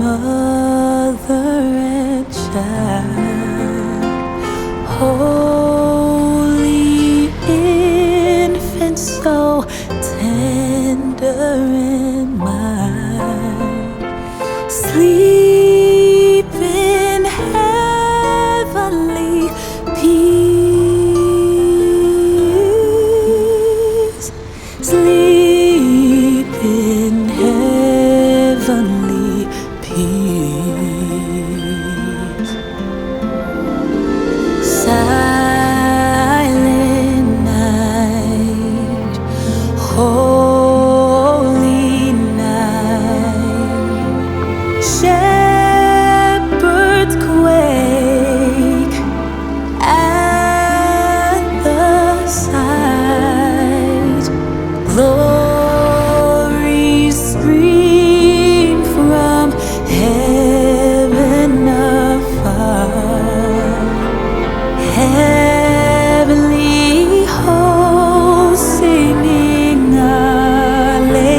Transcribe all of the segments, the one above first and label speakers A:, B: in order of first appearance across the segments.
A: mother and child, holy infant, so tender and mild, sleep in heavenly peace, sleep in heavenly peace. Silent night, holy night, shepherds quake at the sight, glories stream from heaven afar, heavenly hosts singing Alleluia.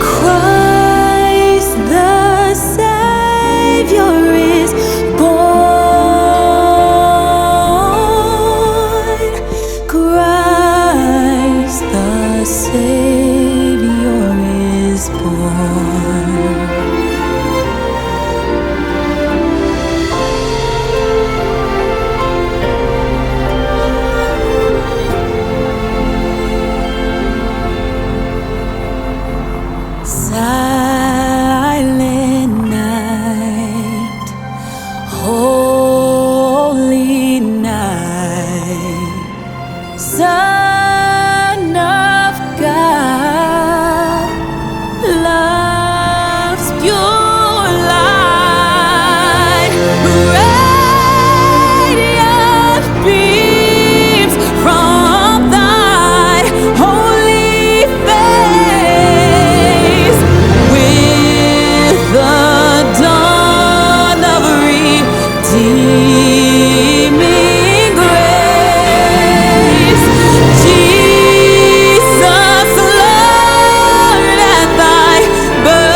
A: Christ the Savior is born. Christ the Savior is born. Silent night, holy night, Son of God, love's pure light, radiant beams from thy holy face, with the dawn of redeeming grace. Jesus, Lord, at thy birth,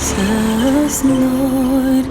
A: Jesus, Lord,